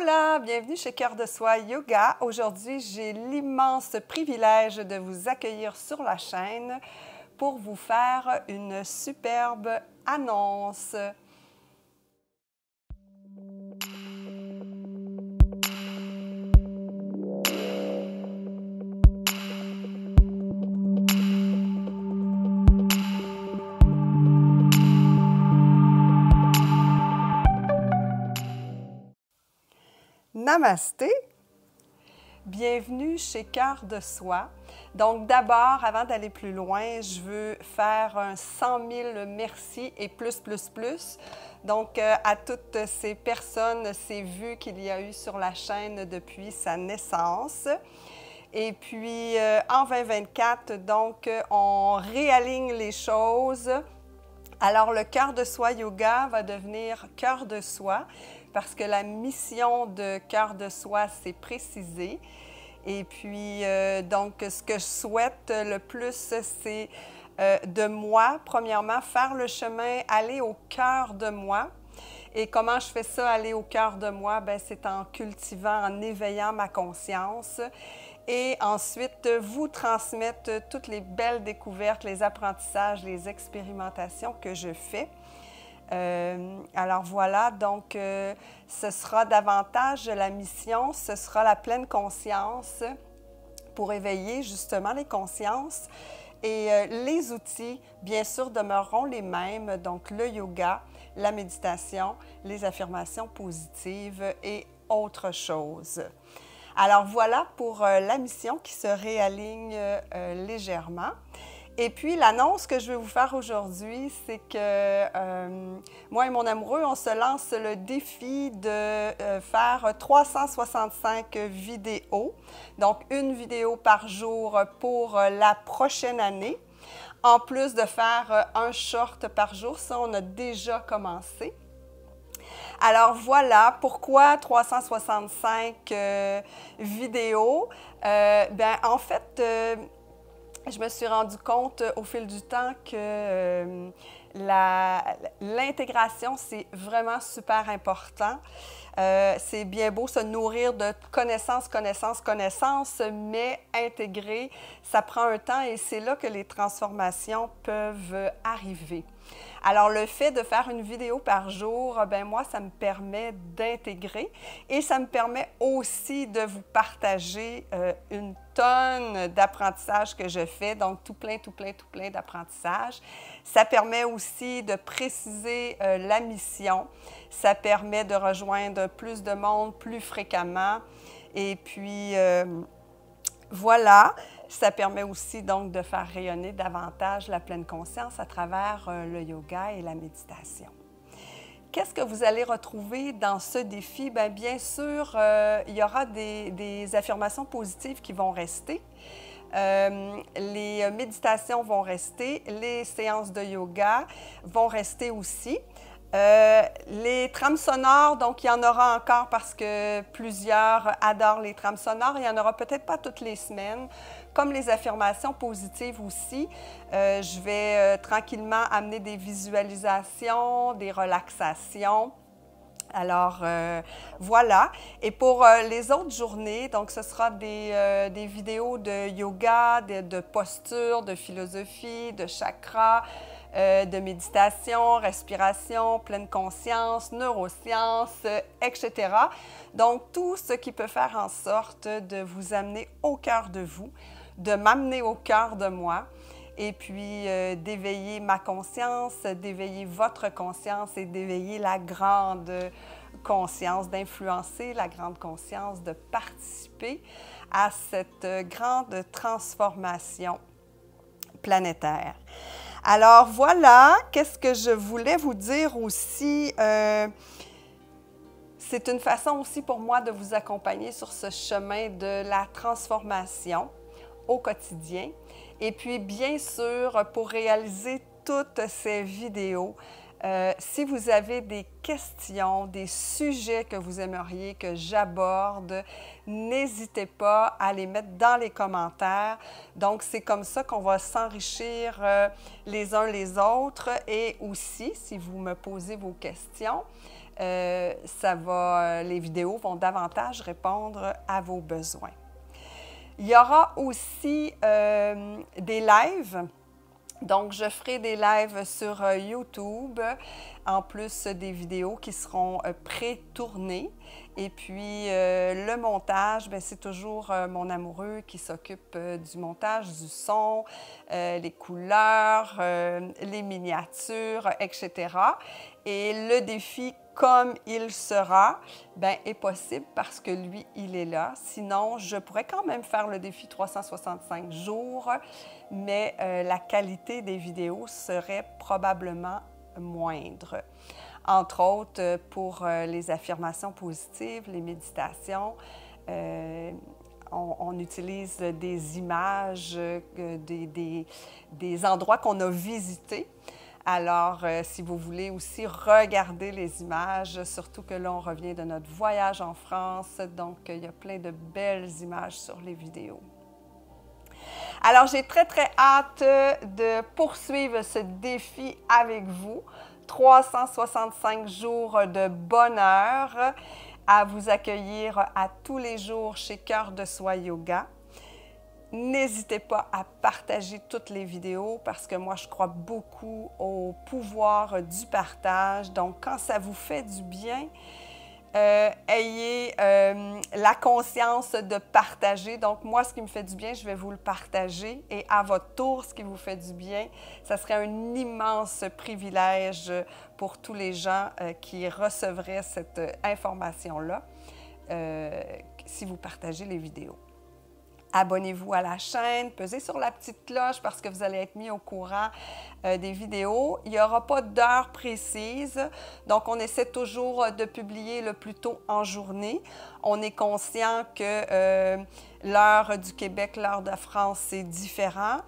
Hola, bienvenue chez Cœur de Soi Yoga. Aujourd'hui, j'ai l'immense privilège de vous accueillir sur la chaîne pour vous faire une superbe annonce. Namasté, bienvenue chez Cœur de Soi. Donc d'abord, avant d'aller plus loin, je veux faire un 100 000 merci et plus. Donc à toutes ces personnes, ces vues qu'il y a eu sur la chaîne depuis sa naissance. Et puis en 2024, donc on réaligne les choses. Alors le Cœur de Soi Yoga va devenir Cœur de Soi, parce que la mission de Cœur de Soi s'est précisée. Et puis, donc, ce que je souhaite le plus, c'est de moi, premièrement, faire le chemin, aller au cœur de moi. Et comment je fais ça, aller au cœur de moi? Bien, c'est en cultivant, en éveillant ma conscience. Et ensuite, vous transmettre toutes les belles découvertes, les apprentissages, les expérimentations que je fais. Alors voilà, donc ce sera davantage la mission, ce sera la pleine conscience pour éveiller justement les consciences. Et les outils, bien sûr, demeureront les mêmes, donc le yoga, la méditation, les affirmations positives et autre chose. Alors voilà pour la mission qui se réaligne légèrement. Et puis, l'annonce que je vais vous faire aujourd'hui, c'est que moi et mon amoureux, on se lance le défi de faire 365 vidéos. Donc, une vidéo par jour pour la prochaine année. En plus de faire un short par jour, ça, on a déjà commencé. Alors voilà, pourquoi 365 vidéos? En fait, je me suis rendu compte au fil du temps que l'intégration, c'est vraiment super important. C'est bien beau se nourrir de connaissances, mais intégrer, ça prend un temps et c'est là que les transformations peuvent arriver. Alors, le fait de faire une vidéo par jour, ben moi, ça me permet d'intégrer et ça me permet aussi de vous partager une tonne d'apprentissages que je fais, donc tout plein d'apprentissages. Ça permet aussi de préciser la mission. Ça permet de rejoindre plus de monde plus fréquemment. Et puis, voilà. Ça permet aussi donc de faire rayonner davantage la pleine conscience à travers le yoga et la méditation. Qu'est-ce que vous allez retrouver dans ce défi? Bien sûr, il y aura des affirmations positives qui vont rester. Les méditations vont rester, les séances de yoga vont rester aussi. Les trames sonores, donc il y en aura encore parce que plusieurs adorent les trames sonores. Il n'y en aura peut-être pas toutes les semaines, comme les affirmations positives aussi. Je vais tranquillement amener des visualisations, des relaxations. Alors, voilà. Et pour les autres journées, donc ce sera des vidéos de yoga, de posture, de philosophie, de chakras, de méditation, respiration, pleine conscience, neurosciences, etc. Donc, tout ce qui peut faire en sorte de vous amener au cœur de vous, de m'amener au cœur de moi, et puis d'éveiller ma conscience, d'éveiller votre conscience et d'éveiller la grande conscience, d'influencer la grande conscience, de participer à cette grande transformation planétaire. Alors voilà, qu'est-ce que je voulais vous dire aussi? C'est une façon aussi pour moi de vous accompagner sur ce chemin de la transformation au quotidien. Et puis, bien sûr, pour réaliser toutes ces vidéos, si vous avez des questions, des sujets que vous aimeriez que j'aborde, n'hésitez pas à les mettre dans les commentaires. Donc, c'est comme ça qu'on va s'enrichir les uns les autres. Et aussi, si vous me posez vos questions, les vidéos vont davantage répondre à vos besoins. Il y aura aussi des lives. Donc, je ferai des lives sur YouTube, en plus des vidéos qui seront pré-tournées. Et puis, le montage, c'est toujours mon amoureux qui s'occupe du montage, du son, les couleurs, les miniatures, etc. Et le défi, comme il sera, est possible parce que lui, il est là. Sinon, je pourrais quand même faire le défi 365 jours, mais la qualité des vidéos serait probablement moindre. Entre autres, pour les affirmations positives, les méditations, on utilise des images, des endroits qu'on a visités. Alors, si vous voulez aussi regarder les images, surtout que là, on revient de notre voyage en France, donc il y a plein de belles images sur les vidéos. Alors, j'ai très, très hâte de poursuivre ce défi avec vous. 365 jours de bonheur à vous accueillir à tous les jours chez Cœur de Soi Yoga. N'hésitez pas à partager toutes les vidéos parce que moi, je crois beaucoup au pouvoir du partage. Donc, quand ça vous fait du bien, ayez la conscience de partager. Donc, moi, ce qui me fait du bien, je vais vous le partager. Et à votre tour, ce qui vous fait du bien, ça serait un immense privilège pour tous les gens qui recevraient cette information-là si vous partagez les vidéos. Abonnez-vous à la chaîne, pesez sur la petite cloche parce que vous allez être mis au courant des vidéos. Il n'y aura pas d'heure précise, donc on essaie toujours de publier le plus tôt en journée. On est conscient que l'heure du Québec, l'heure de France, c'est différent.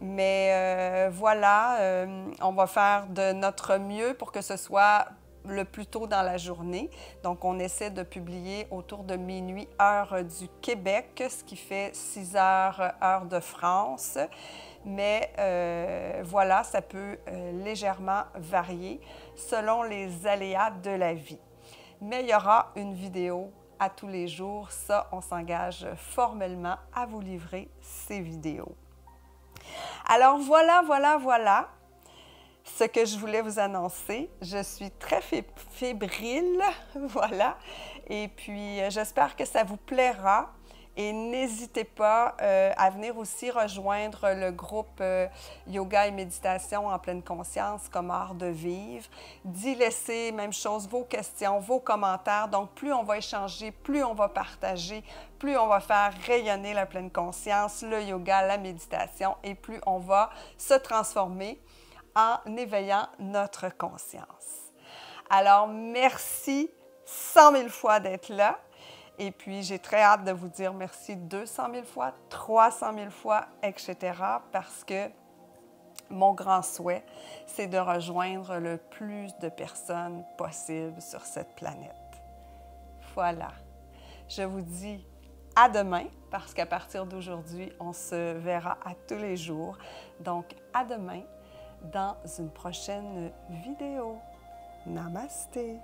Mais voilà, on va faire de notre mieux pour que ce soit le plus tôt dans la journée. Donc, on essaie de publier autour de minuit, heure du Québec, ce qui fait 6 heures, heure de France. Mais voilà, ça peut légèrement varier selon les aléas de la vie. Mais il y aura une vidéo à tous les jours. Ça, on s'engage formellement à vous livrer ces vidéos. Alors, voilà ce que je voulais vous annoncer. Je suis très fébrile, voilà. Et puis, j'espère que ça vous plaira. Et n'hésitez pas à venir aussi rejoindre le groupe Yoga et Méditation en pleine conscience comme art de vivre. D'y laisser, même chose, vos questions, vos commentaires. Donc, plus on va échanger, plus on va partager, plus on va faire rayonner la pleine conscience, le yoga, la méditation, et plus on va se transformer en éveillant notre conscience. Alors, merci 100 000 fois d'être là. Et puis, j'ai très hâte de vous dire merci 200 000 fois, 300 000 fois, etc. parce que mon grand souhait, c'est de rejoindre le plus de personnes possible sur cette planète. Voilà. Je vous dis à demain, parce qu'à partir d'aujourd'hui, on se verra à tous les jours. Donc, à demain dans une prochaine vidéo. Namasté!